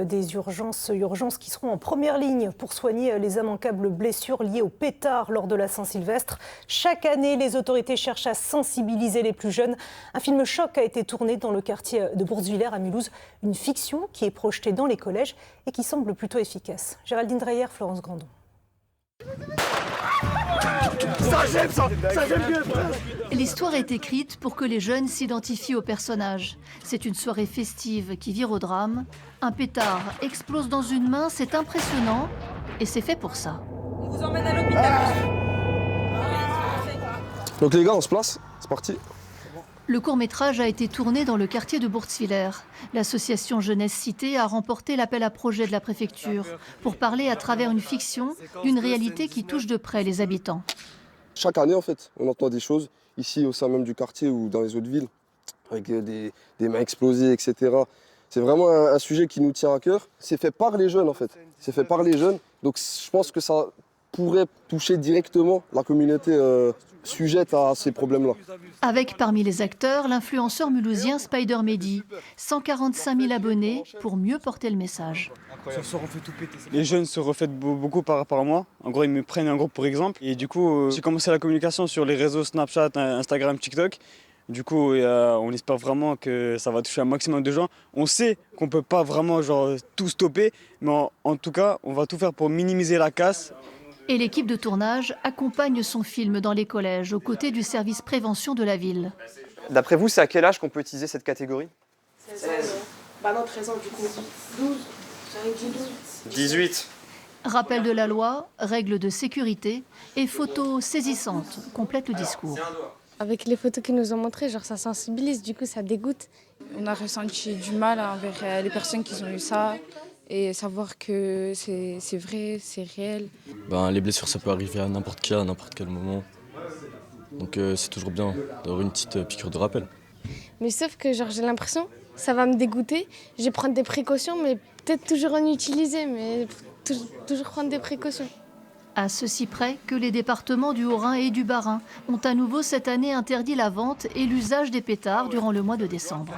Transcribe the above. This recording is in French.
Des urgences qui seront en première ligne pour soigner les immanquables blessures liées au pétard lors de la Saint-Sylvestre. Chaque année, les autorités cherchent à sensibiliser les plus jeunes. Un film choc a été tourné dans le quartier de Bourswiller à Mulhouse. Une fiction qui est projetée dans les collèges et qui semble plutôt efficace. Géraldine Dreyer, Florence Grandon. L'histoire est écrite pour que les jeunes s'identifient aux personnages. C'est une soirée festive qui vire au drame. Un pétard explose dans une main, c'est impressionnant et c'est fait pour ça. On vous emmène à l'hôpital. Donc les gars, on se place, c'est parti. Le court-métrage a été tourné dans le quartier de Bourswiller. L'association Jeunesse Cité a remporté l'appel à projet de la préfecture pour parler à travers une fiction d'une réalité qui touche de près les habitants. Chaque année, en fait, on entend des choses, ici au sein même du quartier ou dans les autres villes, avec des mains explosées, etc. C'est vraiment un sujet qui nous tient à cœur. C'est fait par les jeunes, en fait. C'est fait par les jeunes. Donc je pense que ça pourrait toucher directement la communauté sujette à ces problèmes-là. Avec parmi les acteurs, l'influenceur mulhousien Spider Mehdi. 145 000 abonnés pour mieux porter le message. Les jeunes se reflètent beaucoup par rapport à moi. En gros, ils me prennent en gros pour exemple. Et du coup, j'ai commencé la communication sur les réseaux Snapchat, Instagram, TikTok. Du coup, on espère vraiment que ça va toucher un maximum de gens. On sait qu'on ne peut pas vraiment tout stopper, mais en tout cas, on va tout faire pour minimiser la casse. Et l'équipe de tournage accompagne son film dans les collèges aux côtés du service prévention de la ville. D'après vous, c'est à quel âge qu'on peut utiliser cette catégorie ? 16. Bah non, 13 ans du coup. 12. J'avais dit 12. 18. Rappel de la loi, règles de sécurité et photos saisissantes complètent le discours. Avec les photos qu'ils nous ont montrées, ça sensibilise, du coup ça dégoûte. On a ressenti du mal envers les personnes qui ont eu ça et savoir que c'est vrai, c'est réel. Les blessures, ça peut arriver à n'importe qui, à n'importe quel moment. Donc c'est toujours bien d'avoir une petite piqûre de rappel. Mais sauf que j'ai l'impression que ça va me dégoûter. Je vais prendre des précautions, mais peut-être toujours en utiliser, mais toujours prendre des précautions. À ceci près que les départements du Haut-Rhin et du Bas-Rhin ont à nouveau cette année interdit la vente et l'usage des pétards durant le mois de décembre.